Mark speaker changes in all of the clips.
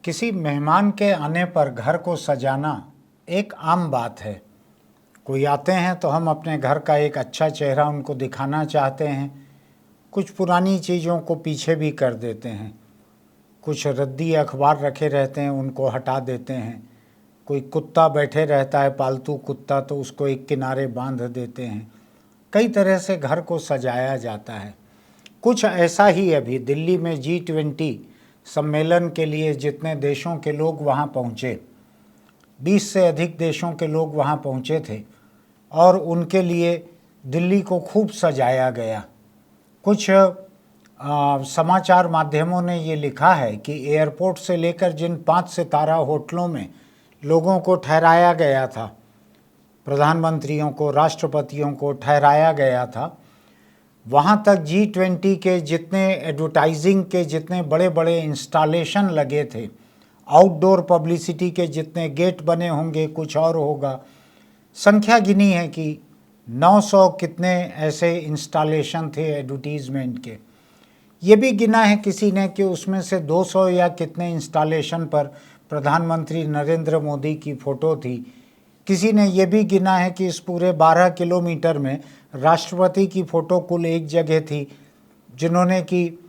Speaker 1: किसी मेहमान के आने पर घर को सजाना एक आम बात है। कोई आते हैं तो हम अपने घर का एक अच्छा चेहरा उनको दिखाना चाहते हैं। कुछ पुरानी चीज़ों को पीछे भी कर देते हैं। कुछ रद्दी अखबार रखे रहते हैं, उनको हटा देते हैं। कोई कुत्ता बैठे रहता है, पालतू कुत्ता, तो उसको एक किनारे बांध देते हैं। कई तरह से घर को सजाया जाता है। कुछ ऐसा ही अभी दिल्ली में G20 सम्मेलन के लिए जितने देशों के लोग वहाँ पहुँचे, 20 से अधिक देशों के लोग वहाँ पहुँचे थे और उनके लिए दिल्ली को खूब सजाया गया। कुछ समाचार माध्यमों ने ये लिखा है कि एयरपोर्ट से लेकर जिन 5 सितारा होटलों में लोगों को ठहराया गया था, प्रधानमंत्रियों को, राष्ट्रपतियों को ठहराया गया था, वहाँ तक G20 के जितने एडवर्टाइजिंग के जितने बड़े बड़े इंस्टॉलेशन लगे थे, आउटडोर पब्लिसिटी के जितने गेट बने होंगे, कुछ और होगा। संख्या गिनी है कि 900 कितने ऐसे इंस्टॉलेशन थे एडवर्टीज़मेंट के। ये भी गिना है किसी ने कि उसमें से 200 या कितने इंस्टॉलेशन पर प्रधानमंत्री नरेंद्र मोदी की फ़ोटो थी। किसी ने ये भी गिना है कि इस पूरे 12 किलोमीटर में राष्ट्रपति की फ़ोटो कुल एक जगह थी, जिन्होंने कि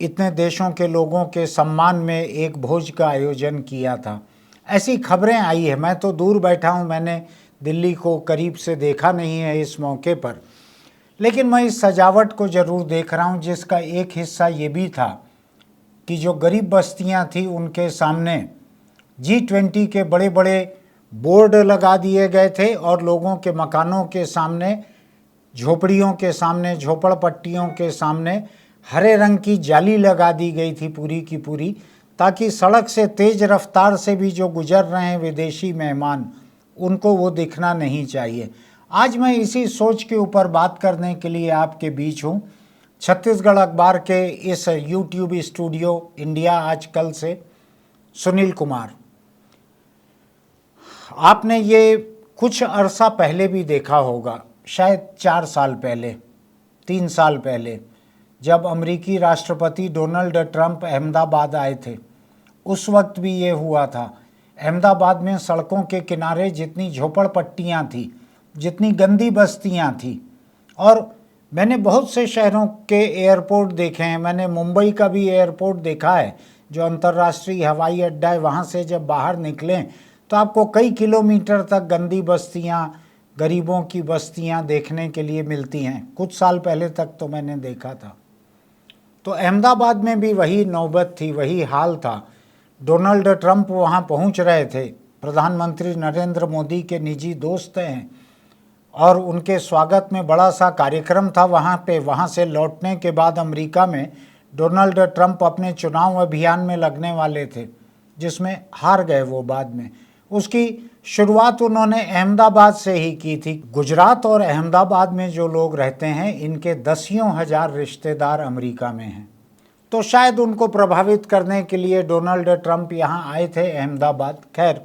Speaker 1: इतने देशों के लोगों के सम्मान में एक भोज का आयोजन किया था। ऐसी खबरें आई है। मैं तो दूर बैठा हूँ, मैंने दिल्ली को करीब से देखा नहीं है इस मौके पर, लेकिन मैं इस सजावट को ज़रूर देख रहा हूँ, जिसका एक हिस्सा ये भी था कि जो गरीब बस्तियाँ थी उनके सामने G20 के बड़े बड़े बोर्ड लगा दिए गए थे और लोगों के मकानों के सामने, झोपड़ियों के सामने, झोपड़पट्टियों के सामने हरे रंग की जाली लगा दी गई थी पूरी की पूरी, ताकि सड़क से तेज़ रफ्तार से भी जो गुजर रहे हैं विदेशी मेहमान, उनको वो दिखना नहीं चाहिए। आज मैं इसी सोच के ऊपर बात करने के लिए आपके बीच हूँ। छत्तीसगढ़ अखबार के इस YouTube स्टूडियो इंडिया आजकल से सुनील कुमार। आपने ये कुछ अरसा पहले भी देखा होगा, शायद 4 साल पहले, 3 साल पहले, जब अमेरिकी राष्ट्रपति डोनाल्ड ट्रंप अहमदाबाद आए थे, उस वक्त भी ये हुआ था। अहमदाबाद में सड़कों के किनारे जितनी झोपड़पट्टियाँ थी, जितनी गंदी बस्तियाँ थी, और मैंने बहुत से शहरों के एयरपोर्ट देखे हैं। मैंने मुंबई का भी एयरपोर्ट देखा है, जो अंतर्राष्ट्रीय हवाई अड्डा है। वहाँ से जब बाहर निकलें तो आपको कई किलोमीटर तक गंदी बस्तियाँ, गरीबों की बस्तियाँ देखने के लिए मिलती हैं। कुछ साल पहले तक तो मैंने देखा था। तो अहमदाबाद में भी वही नौबत थी, वही हाल था। डोनाल्ड ट्रंप वहाँ पहुँच रहे थे, प्रधानमंत्री नरेंद्र मोदी के निजी दोस्त हैं, और उनके स्वागत में बड़ा सा कार्यक्रम था वहाँ पे। वहाँ से लौटने के बाद अमेरिका में डोनाल्ड ट्रंप अपने चुनाव अभियान में लगने वाले थे, जिसमें हार गए वो बाद में। उसकी शुरुआत उन्होंने अहमदाबाद से ही की थी। गुजरात और अहमदाबाद में जो लोग रहते हैं, इनके दसियों हजार रिश्तेदार अमेरिका में हैं, तो शायद उनको प्रभावित करने के लिए डोनाल्ड ट्रंप यहाँ आए थे अहमदाबाद। खैर,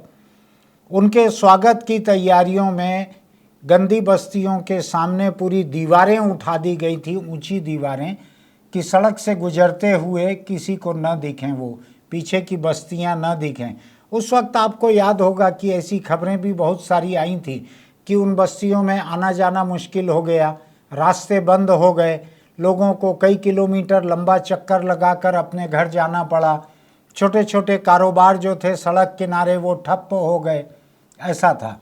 Speaker 1: उनके स्वागत की तैयारियों में गंदी बस्तियों के सामने पूरी दीवारें उठा दी गई थी, ऊंची दीवारें, कि सड़क से गुजरते हुए किसी को न दिखें, वो पीछे की बस्तियां न दिखें। उस वक्त आपको याद होगा कि ऐसी खबरें भी बहुत सारी आई थी कि उन बस्तियों में आना जाना मुश्किल हो गया, रास्ते बंद हो गए, लोगों को कई किलोमीटर लंबा चक्कर लगाकर अपने घर जाना पड़ा। छोटे छोटे कारोबार जो थे सड़क किनारे, वो ठप्प हो गए। ऐसा था।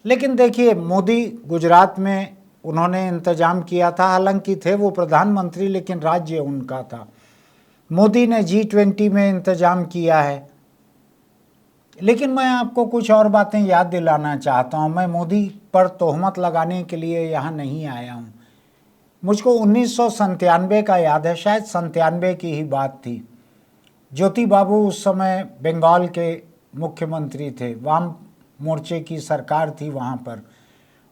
Speaker 1: लेकिन देखिए, मोदी गुजरात में उन्होंने इंतजाम किया था। हालांकि थे वो प्रधानमंत्री, लेकिन राज्य उनका था। मोदी ने G20 में इंतजाम किया है। लेकिन मैं आपको कुछ और बातें याद दिलाना चाहता हूँ। मैं मोदी पर तोहमत लगाने के लिए यहाँ नहीं आया हूँ। मुझको 1997 का याद है, शायद 97 की ही बात थी। ज्योति बाबू उस समय बंगाल के मुख्यमंत्री थे, वाम मोर्चे की सरकार थी वहाँ पर।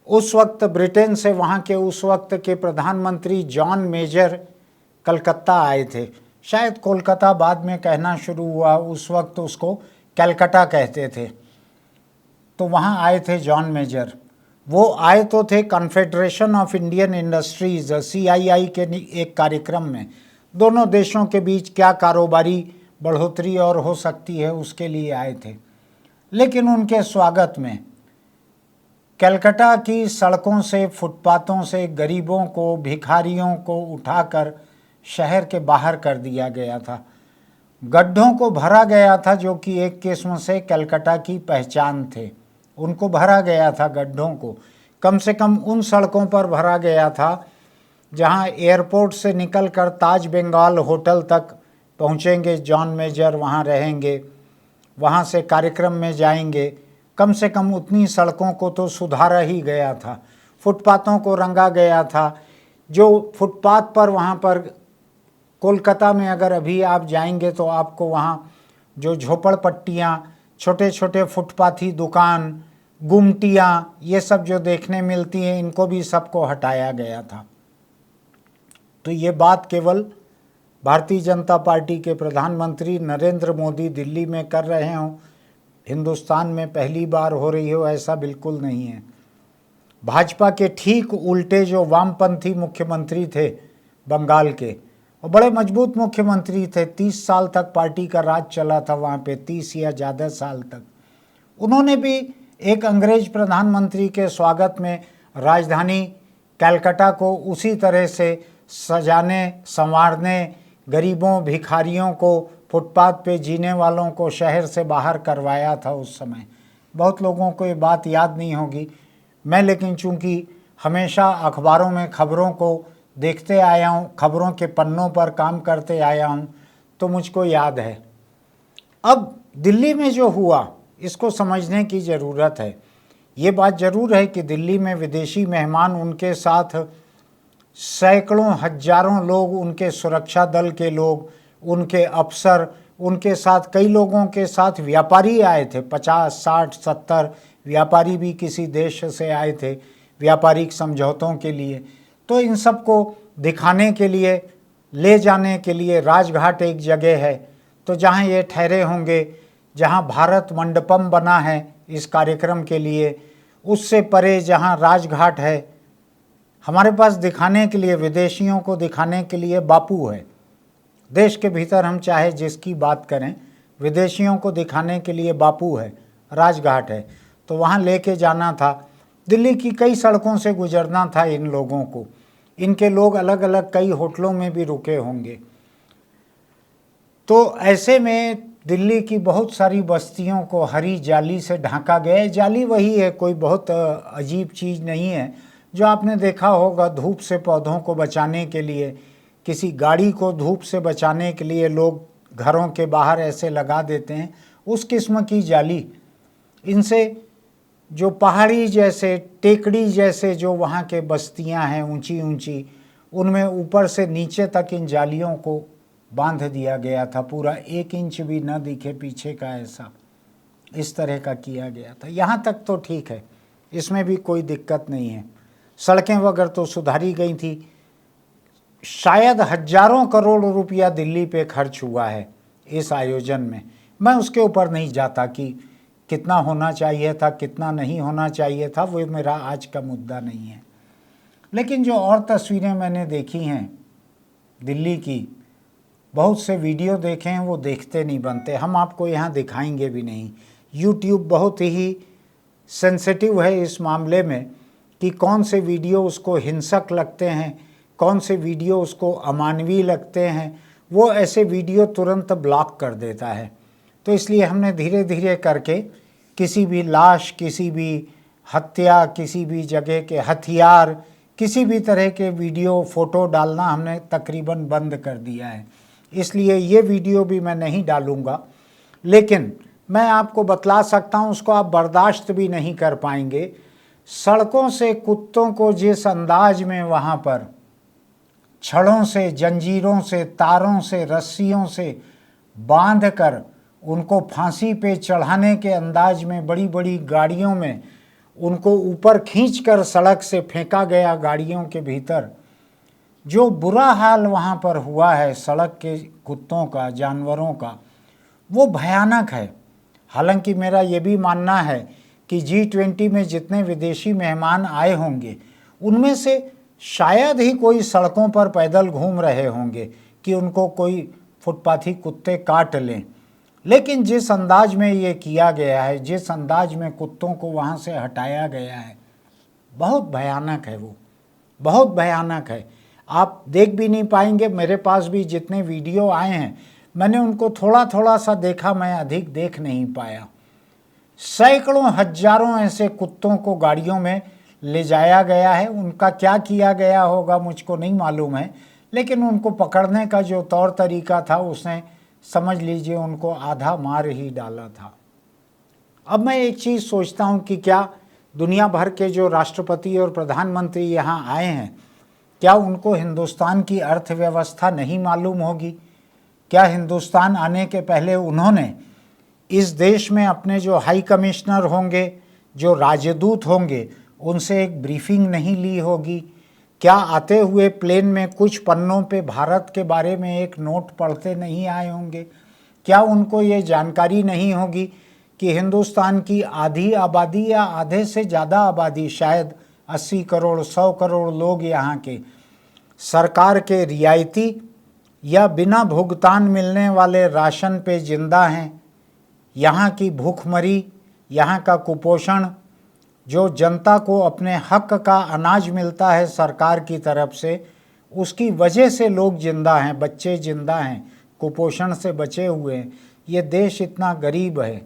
Speaker 1: उस वक्त ब्रिटेन से वहाँ के उस वक्त के प्रधानमंत्री जॉन मेजर कलकत्ता आए थे। शायद कोलकाता बाद में कहना शुरू हुआ, उस वक्त उसको कलकत्ता कहते थे। तो वहाँ आए थे जॉन मेजर। वो आए तो थे confederation of Indian industries CII के एक कार्यक्रम में। दोनों देशों के बीच क्या कारोबारी बढ़ोतरी और हो सकती है उसके लिए आए थे। लेकिन उनके स्वागत में कलकत्ता की सड़कों से, फुटपाथों से गरीबों को, भिखारियों को उठाकर शहर के बाहर कर दिया गया था। गड्ढों को भरा गया था जो कि एक किस्म से कलकत्ता की पहचान थे। उनको भरा गया था गड्ढों को, कम से कम उन सड़कों पर भरा गया था जहां एयरपोर्ट से निकलकर ताज बंगाल होटल तक पहुंचेंगे, जॉन मेजर वहां रहेंगे, वहां से कार्यक्रम में जाएंगे। कम से कम उतनी सड़कों को तो सुधारा ही गया था। फुटपाथों को रंगा गया था। जो फुटपाथ पर वहाँ पर कोलकाता में अगर अभी आप जाएंगे तो आपको वहाँ जो झोपड़पट्टियाँ, छोटे छोटे फुटपाथी दुकान, गुमटियाँ, ये सब जो देखने मिलती हैं, इनको भी सबको हटाया गया था। तो ये बात केवल भारतीय जनता पार्टी के प्रधानमंत्री नरेंद्र मोदी दिल्ली में कर रहे हों, हिंदुस्तान में पहली बार हो रही हो, ऐसा बिल्कुल नहीं है। भाजपा के ठीक उल्टे जो वामपंथी मुख्यमंत्री थे बंगाल के, और बड़े मजबूत मुख्यमंत्री थे, 30 साल तक पार्टी का राज चला था वहाँ पे, 30 या ज़्यादा साल तक। उन्होंने भी एक अंग्रेज प्रधानमंत्री के स्वागत में राजधानी कलकत्ता को उसी तरह से सजाने, संवारने, गरीबों, भिखारियों को, फुटपाथ पे जीने वालों को शहर से बाहर करवाया था उस समय। बहुत लोगों को ये बात याद नहीं होगी, मैं लेकिन चूँकि हमेशा अखबारों में खबरों को देखते आया हूँ, खबरों के पन्नों पर काम करते आया हूँ, तो मुझको याद है। अब दिल्ली में जो हुआ इसको समझने की ज़रूरत है। ये बात ज़रूर है कि दिल्ली में विदेशी मेहमान, उनके साथ सैकड़ों हजारों लोग, उनके सुरक्षा दल के लोग, उनके अफसर, उनके साथ कई लोगों के साथ व्यापारी आए थे, 50, 60, 70 व्यापारी भी किसी देश से आए थे व्यापारिक समझौतों के लिए। तो इन सब को दिखाने के लिए, ले जाने के लिए राजघाट एक जगह है, तो जहाँ ये ठहरे होंगे, जहाँ भारत मंडपम बना है इस कार्यक्रम के लिए, उससे परे जहाँ राजघाट है, हमारे पास दिखाने के लिए, विदेशियों को दिखाने के लिए बापू है। देश के भीतर हम चाहे जिसकी बात करें, विदेशियों को दिखाने के लिए बापू है, राजघाट है, तो वहाँ लेके जाना था। दिल्ली की कई सड़कों से गुजरना था इन लोगों को। इनके लोग अलग अलग कई होटलों में भी रुके होंगे। तो ऐसे में दिल्ली की बहुत सारी बस्तियों को हरी जाली से ढांका गया। जाली वही है, कोई बहुत अजीब चीज़ नहीं है, जो आपने देखा होगा धूप से पौधों को बचाने के लिए, किसी गाड़ी को धूप से बचाने के लिए लोग घरों के बाहर ऐसे लगा देते हैं, उस किस्म की जाली। इनसे जो पहाड़ी जैसे, टेकड़ी जैसे जो वहाँ के बस्तियाँ हैं ऊंची ऊंची, उनमें ऊपर से नीचे तक इन जालियों को बांध दिया गया था, पूरा 1 इंच भी न दिखे पीछे का, ऐसा इस तरह का किया गया था। यहाँ तक तो ठीक है, इसमें भी कोई दिक्कत नहीं है। सड़कें वगैरह तो सुधारी गई थी। शायद हजारों करोड़ रुपया दिल्ली पे खर्च हुआ है इस आयोजन में। मैं उसके ऊपर नहीं जाता कि कितना होना चाहिए था, कितना नहीं होना चाहिए था, वो मेरा आज का मुद्दा नहीं है। लेकिन जो और तस्वीरें मैंने देखी हैं दिल्ली की, बहुत से वीडियो देखे हैं, वो देखते नहीं बनते, हम आपको यहाँ दिखाएंगे भी नहीं। यूट्यूब बहुत ही सेंसिटिव है इस मामले में कि कौन से वीडियो उसको हिंसक लगते हैं, कौन से वीडियो उसको अमानवीय लगते हैं, वो ऐसे वीडियो तुरंत ब्लॉक कर देता है। तो इसलिए हमने धीरे धीरे करके किसी भी लाश, किसी भी हत्या, किसी भी जगह के हथियार, किसी भी तरह के वीडियो, फ़ोटो डालना हमने तकरीबन बंद कर दिया है। इसलिए ये वीडियो भी मैं नहीं डालूँगा। लेकिन मैं आपको बतला सकता हूँ, उसको आप बर्दाश्त भी नहीं कर पाएंगे। सड़कों से कुत्तों को जिस अंदाज में वहाँ पर छड़ों से, जंजीरों से, तारों से, रस्सियों से बांध कर उनको फांसी पे चढ़ाने के अंदाज में बड़ी बड़ी गाड़ियों में उनको ऊपर खींचकर सड़क से फेंका गया गाड़ियों के भीतर, जो बुरा हाल वहाँ पर हुआ है सड़क के कुत्तों का, जानवरों का, वो भयानक है। हालांकि मेरा ये भी मानना है कि G20 में जितने विदेशी मेहमान आए होंगे, उनमें से शायद ही कोई सड़कों पर पैदल घूम रहे होंगे कि उनको कोई फुटपाथी कुत्ते काट लें। लेकिन जिस अंदाज में ये किया गया है, जिस अंदाज में कुत्तों को वहाँ से हटाया गया है, बहुत भयानक है, वो बहुत भयानक है। आप देख भी नहीं पाएंगे। मेरे पास भी जितने वीडियो आए हैं मैंने उनको थोड़ा थोड़ा सा देखा, मैं अधिक देख नहीं पाया। सैकड़ों हजारों ऐसे कुत्तों को गाड़ियों में ले जाया गया है। उनका क्या किया गया होगा मुझको नहीं मालूम है, लेकिन उनको पकड़ने का जो तौर तरीका था उसने समझ लीजिए उनको आधा मार ही डाला था। अब मैं एक चीज़ सोचता हूँ कि क्या दुनिया भर के जो राष्ट्रपति और प्रधानमंत्री यहाँ आए हैं, क्या उनको हिंदुस्तान की अर्थव्यवस्था नहीं मालूम होगी? क्या हिंदुस्तान आने के पहले उन्होंने इस देश में अपने जो हाई कमिश्नर होंगे, जो राजदूत होंगे, उनसे एक ब्रीफिंग नहीं ली होगी? क्या आते हुए प्लेन में कुछ पन्नों पे भारत के बारे में एक नोट पढ़ते नहीं आए होंगे? क्या उनको ये जानकारी नहीं होगी कि हिंदुस्तान की आधी आबादी या आधे से ज़्यादा आबादी, शायद 80 करोड़ 100 करोड़ लोग यहाँ के सरकार के रियायती या बिना भुगतान मिलने वाले राशन पे जिंदा हैं? यहाँ की भूखमरी, यहाँ का कुपोषण, जो जनता को अपने हक का अनाज मिलता है सरकार की तरफ से, उसकी वजह से लोग जिंदा हैं, बच्चे जिंदा हैं, कुपोषण से बचे हुए हैं। ये देश इतना गरीब है।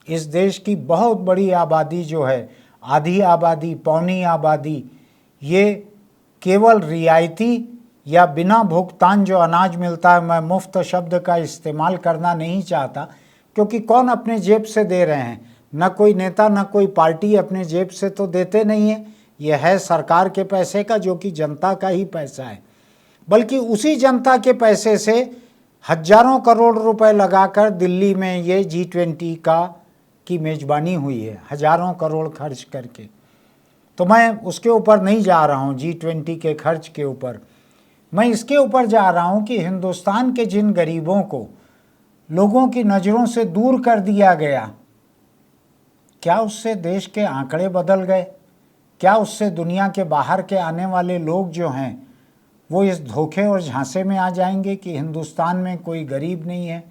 Speaker 1: इस देश की बहुत बड़ी आबादी जो है, आधी आबादी, पौनी आबादी, ये केवल रियायती या बिना भुगतान जो अनाज मिलता है, मैं मुफ्त शब्द का इस्तेमाल करना नहीं चाहता क्योंकि कौन अपने जेब से दे रहे हैं? न कोई नेता न कोई पार्टी अपने जेब से तो देते नहीं है। यह है सरकार के पैसे का, जो कि जनता का ही पैसा है। बल्कि उसी जनता के पैसे से हजारों करोड़ रुपए लगाकर दिल्ली में ये G20 की मेज़बानी हुई है, हजारों करोड़ खर्च करके। तो मैं उसके ऊपर नहीं जा रहा हूँ, G20 के खर्च के ऊपर। मैं इसके ऊपर जा रहा हूँ कि हिंदुस्तान के जिन गरीबों को लोगों की नज़रों से दूर कर दिया गया, क्या उससे देश के आंकड़े बदल गए? क्या उससे दुनिया के बाहर के आने वाले लोग जो हैं वो इस धोखे और झांसे में आ जाएंगे कि हिंदुस्तान में कोई गरीब नहीं है,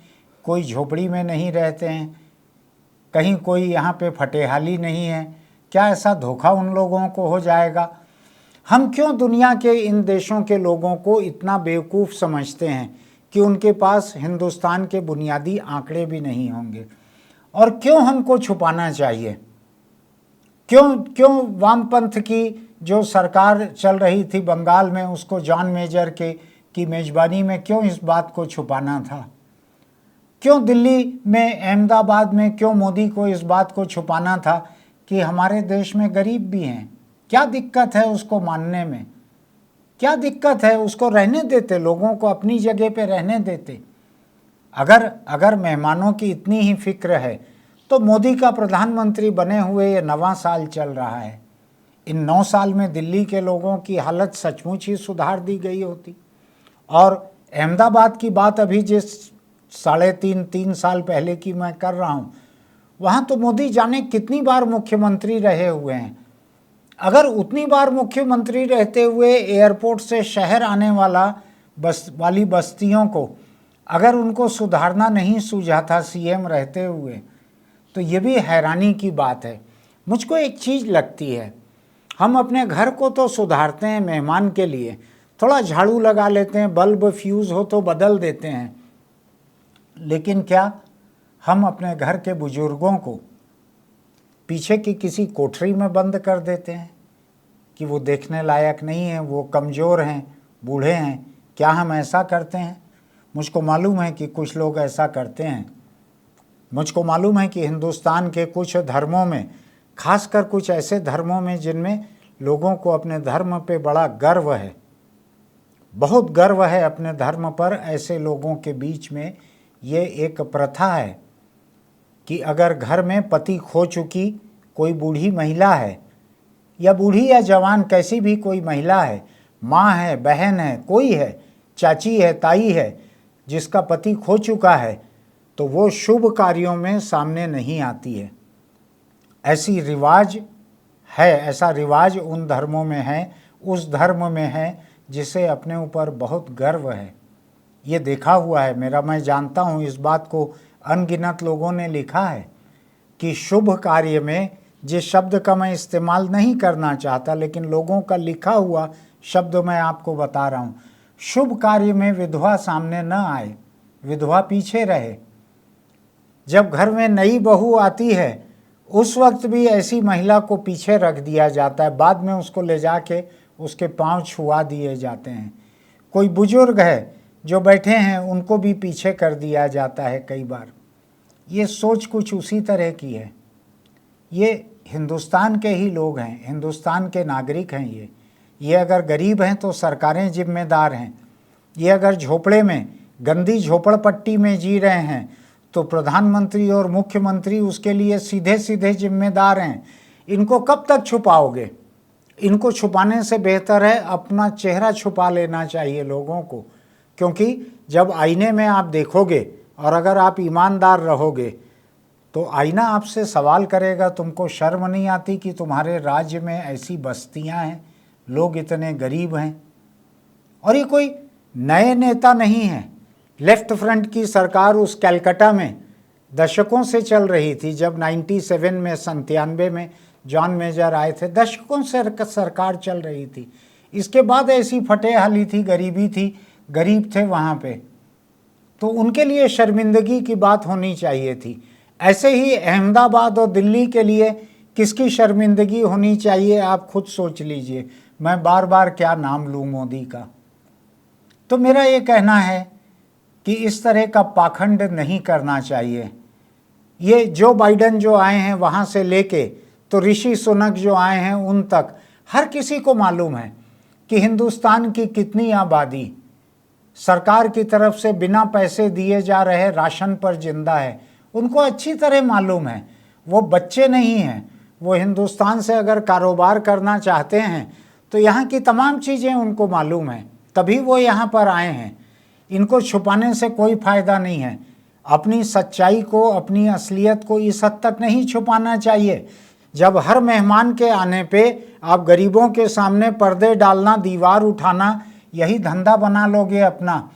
Speaker 1: कोई झोपड़ी में नहीं रहते हैं, कहीं कोई यहाँ पे फटेहाली नहीं है? क्या ऐसा धोखा उन लोगों को हो जाएगा? हम क्यों दुनिया के इन देशों के लोगों को इतना बेवकूफ़ समझते हैं कि उनके पास हिंदुस्तान के बुनियादी आंकड़े भी नहीं होंगे? और क्यों हमको छुपाना चाहिए? क्यों वामपंथ की जो सरकार चल रही थी बंगाल में, उसको जॉन मेजर की मेज़बानी में क्यों इस बात को छुपाना था? क्यों दिल्ली में, अहमदाबाद में, क्यों मोदी को इस बात को छुपाना था कि हमारे देश में गरीब भी हैं? क्या दिक्कत है उसको मानने में? क्या दिक्कत है? उसको रहने देते, लोगों को अपनी जगह पे रहने देते। अगर मेहमानों की इतनी ही फिक्र है तो मोदी का प्रधानमंत्री बने हुए ये 9वां साल चल रहा है। इन 9 साल में दिल्ली के लोगों की हालत सचमुच ही सुधार दी गई होती। और अहमदाबाद की बात अभी जिस 3.5 साल पहले की मैं कर रहा हूँ, वहाँ तो मोदी जाने कितनी बार मुख्यमंत्री रहे हुए हैं। अगर उतनी बार मुख्यमंत्री रहते हुए एयरपोर्ट से शहर आने वाली बस्तियों को अगर उनको सुधारना नहीं सूझा था सीएम रहते हुए, तो ये भी हैरानी की बात है। मुझको एक चीज़ लगती है, हम अपने घर को तो सुधारते हैं मेहमान के लिए, थोड़ा झाड़ू लगा लेते हैं, बल्ब फ्यूज़ हो तो बदल देते हैं, लेकिन क्या हम अपने घर के बुजुर्गों को पीछे की किसी कोठरी में बंद कर देते हैं कि वो देखने लायक नहीं है, वो कमज़ोर हैं, बूढ़े हैं? क्या हम ऐसा करते हैं? मुझको मालूम है कि कुछ लोग ऐसा करते हैं। मुझको मालूम है कि हिंदुस्तान के कुछ धर्मों में, खासकर कुछ ऐसे धर्मों में जिनमें लोगों को अपने धर्म पे बड़ा गर्व है, बहुत गर्व है अपने धर्म पर, ऐसे लोगों के बीच में ये एक प्रथा है कि अगर घर में पति खो चुकी कोई बूढ़ी महिला है, या बूढ़ी या जवान कैसी भी कोई महिला है, माँ है, बहन है, कोई है, चाची है, ताई है, जिसका पति खो चुका है, तो वो शुभ कार्यों में सामने नहीं आती है। ऐसी रिवाज है, ऐसा रिवाज उन धर्मों में है, उस धर्म में है जिसे अपने ऊपर बहुत गर्व है। ये देखा हुआ है मेरा, मैं जानता हूँ इस बात को, अनगिनत लोगों ने लिखा है कि शुभ कार्य में, जिस शब्द का मैं इस्तेमाल नहीं करना चाहता लेकिन लोगों का लिखा हुआ शब्द मैं आपको बता रहा हूँ, शुभ कार्य में विधवा सामने न आए, विधवा पीछे रहे। जब घर में नई बहू आती है उस वक्त भी ऐसी महिला को पीछे रख दिया जाता है, बाद में उसको ले जाके उसके पांव छुआ दिए जाते हैं। कोई बुजुर्ग है जो बैठे हैं उनको भी पीछे कर दिया जाता है कई बार। ये सोच कुछ उसी तरह की है। ये हिंदुस्तान के ही लोग हैं, हिंदुस्तान के नागरिक हैं। ये अगर गरीब हैं तो सरकारें जिम्मेदार हैं। ये अगर झोपड़े में, गंदी झोपड़पट्टी में जी रहे हैं तो प्रधानमंत्री और मुख्यमंत्री उसके लिए सीधे सीधे जिम्मेदार हैं। इनको कब तक छुपाओगे? इनको छुपाने से बेहतर है अपना चेहरा छुपा लेना चाहिए लोगों को, क्योंकि जब आईने में आप देखोगे और अगर आप ईमानदार रहोगे तो आईना आपसे सवाल करेगा, तुमको शर्म नहीं आती कि तुम्हारे राज्य में ऐसी बस्तियां हैं, लोग इतने गरीब हैं? और ये कोई नए नेता नहीं है। लेफ्ट फ्रंट की सरकार उस कलकत्ता में दशकों से चल रही थी। जब 97 में, 97 में जॉन मेजर आए थे, दशकों से सरकार चल रही थी। इसके बाद ऐसी फटेहाली थी, गरीबी थी, गरीब थे वहाँ पे, तो उनके लिए शर्मिंदगी की बात होनी चाहिए थी। ऐसे ही अहमदाबाद और दिल्ली के लिए किसकी शर्मिंदगी होनी चाहिए, आप खुद सोच लीजिए। मैं बार बार क्या नाम लूँ मोदी का। तो मेरा ये कहना है कि इस तरह का पाखंड नहीं करना चाहिए। ये जो बाइडन जो आए हैं वहाँ से लेके तो ऋषि सुनक जो आए हैं उन तक, हर किसी को मालूम है कि हिंदुस्तान की कितनी आबादी सरकार की तरफ से बिना पैसे दिए जा रहे राशन पर जिंदा है। उनको अच्छी तरह मालूम है। वो बच्चे नहीं हैं। वो हिंदुस्तान से अगर कारोबार करना चाहते हैं तो यहाँ की तमाम चीज़ें उनको मालूम है, तभी वो यहाँ पर आए हैं। इनको छुपाने से कोई फ़ायदा नहीं है। अपनी सच्चाई को, अपनी असलियत को इस हद तक नहीं छुपाना चाहिए। जब हर मेहमान के आने पे आप गरीबों के सामने पर्दे डालना, दीवार उठाना, यही धंधा बना लोगे अपना,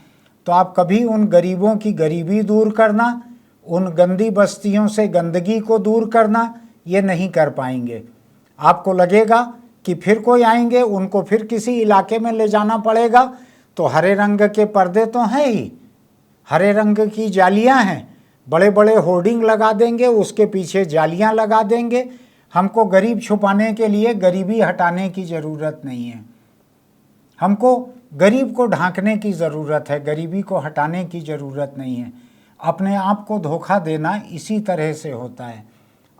Speaker 1: तो आप कभी उन गरीबों की गरीबी दूर करना, उन गंदी बस्तियों से गंदगी को दूर करना, ये नहीं कर पाएंगे। आपको लगेगा कि फिर कोई आएंगे, उनको फिर किसी इलाके में ले जाना पड़ेगा, तो हरे रंग के पर्दे तो हैं ही, हरे रंग की जालियां हैं, बड़े बड़े होर्डिंग लगा देंगे, उसके पीछे जालियां लगा देंगे। हमको गरीब छुपाने के लिए गरीबी हटाने की ज़रूरत नहीं है। हमको गरीब को ढांकने की ज़रूरत है, गरीबी को हटाने की ज़रूरत नहीं है। अपने आप को धोखा देना इसी तरह से होता है।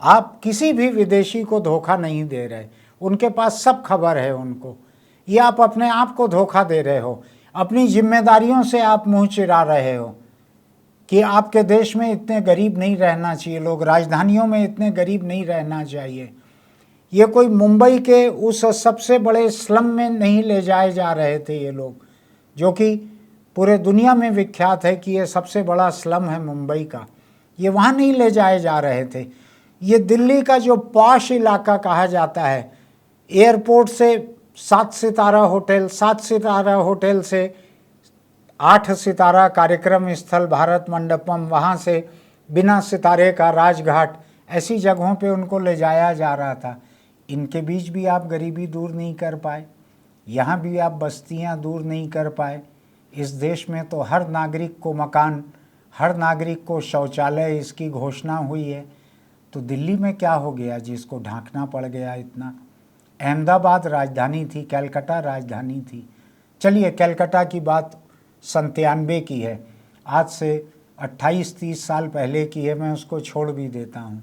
Speaker 1: आप किसी भी विदेशी को धोखा नहीं दे रहे, उनके पास सब खबर है उनको। ये आप अपने आप को धोखा दे रहे हो। अपनी जिम्मेदारियों से आप मुंह चिरा रहे हो कि आपके देश में इतने गरीब नहीं रहना चाहिए, लोग राजधानियों में इतने गरीब नहीं रहना चाहिए। ये कोई मुंबई के उस सबसे बड़े स्लम में नहीं ले जाए जा रहे थे ये लोग, जो कि पूरे दुनिया में विख्यात है कि ये सबसे बड़ा स्लम है मुंबई का। ये वहाँ नहीं ले जाए जा रहे थे। ये दिल्ली का जो पॉश इलाका कहा जाता है, एयरपोर्ट से 7 सितारा होटल, 7 सितारा होटल से 8 सितारा कार्यक्रम स्थल भारत मंडपम, वहाँ से बिना सितारे का राजघाट, ऐसी जगहों पे उनको ले जाया जा रहा था। इनके बीच भी आप गरीबी दूर नहीं कर पाए, यहाँ भी आप बस्तियाँ दूर नहीं कर पाए। इस देश में तो हर नागरिक को मकान, हर नागरिक को शौचालय, इसकी घोषणा हुई है। तो दिल्ली में क्या हो गया जिसको ढांकना पड़ गया इतना? अहमदाबाद राजधानी थी, कलकत्ता राजधानी थी। चलिए, कलकत्ता की बात 97 की है, आज से 28-30 साल पहले की है, मैं उसको छोड़ भी देता हूँ।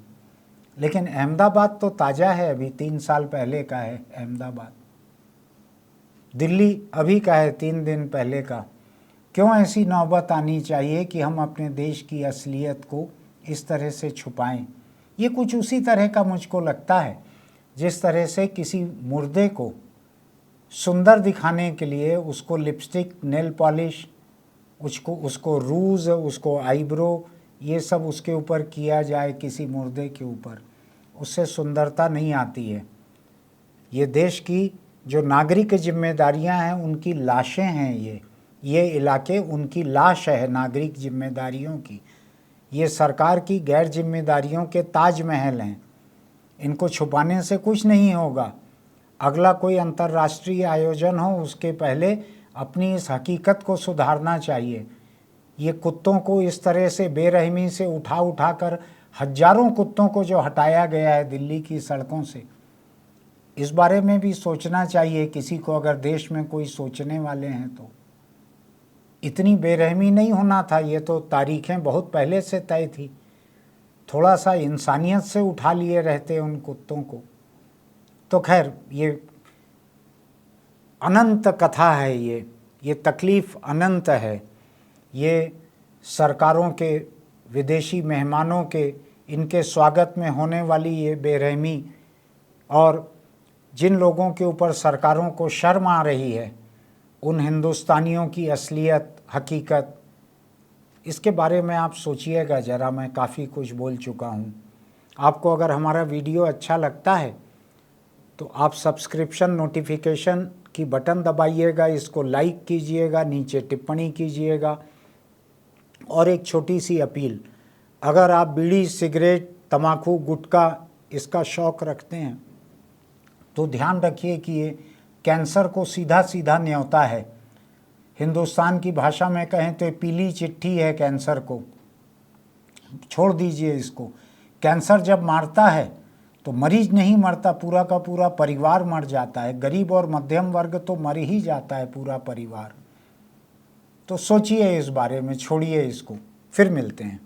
Speaker 1: लेकिन अहमदाबाद तो ताज़ा है, अभी 3 साल पहले का है अहमदाबाद। दिल्ली अभी का है, 3 दिन पहले का। क्यों ऐसी नौबत आनी चाहिए कि हम अपने देश की असलियत को इस तरह से छुपाएं? ये कुछ उसी तरह का मुझको लगता है जिस तरह से किसी मुर्दे को सुंदर दिखाने के लिए उसको लिपस्टिक, नेल पॉलिश, उसको रूज, उसको आईब्रो, ये सब उसके ऊपर किया जाए किसी मुर्दे के ऊपर, उससे सुंदरता नहीं आती है। ये देश की जो नागरिक जिम्मेदारियां हैं, उनकी लाशें हैं ये इलाके उनकी लाश है नागरिक जिम्मेदारियों की। ये सरकार की गैर जिम्मेदारियों के ताजमहल हैं। इनको छुपाने से कुछ नहीं होगा। अगला कोई अंतर्राष्ट्रीय आयोजन हो उसके पहले अपनी इस हकीकत को सुधारना चाहिए। ये कुत्तों को इस तरह से बेरहमी से उठा कर हजारों कुत्तों को जो हटाया गया है दिल्ली की सड़कों से, इस बारे में भी सोचना चाहिए किसी को, अगर देश में कोई सोचने वाले हैं तो। इतनी बेरहमी नहीं होना था, ये तो तारीखें बहुत पहले से तय थी। थोड़ा सा इंसानियत से उठा लिए रहते उन कुत्तों को। तो खैर, ये अनंत कथा है, ये तकलीफ़ अनंत है। ये सरकारों के, विदेशी मेहमानों के, इनके स्वागत में होने वाली ये बेरहमी, और जिन लोगों के ऊपर सरकारों को शर्म आ रही है, उन हिंदुस्तानियों की असलियत, हकीकत, इसके बारे में आप सोचिएगा ज़रा। मैं काफ़ी कुछ बोल चुका हूँ। आपको अगर हमारा वीडियो अच्छा लगता है तो आप सब्सक्रिप्शन नोटिफिकेशन की बटन दबाइएगा, इसको लाइक कीजिएगा, नीचे टिप्पणी कीजिएगा। और एक छोटी सी अपील, अगर आप बीड़ी, सिगरेट, तम्बाकू, गुटखा इसका शौक़ रखते हैं तो ध्यान रखिए कि ये कैंसर को सीधा सीधा न्योता है। हिंदुस्तान की भाषा में कहें तो पीली चिट्ठी है कैंसर को। छोड़ दीजिए इसको। कैंसर जब मारता है तो मरीज नहीं मरता, पूरा का पूरा परिवार मर जाता है। गरीब और मध्यम वर्ग तो मर ही जाता है, पूरा परिवार। तो सोचिए इस बारे में, छोड़िए इसको। फिर मिलते हैं।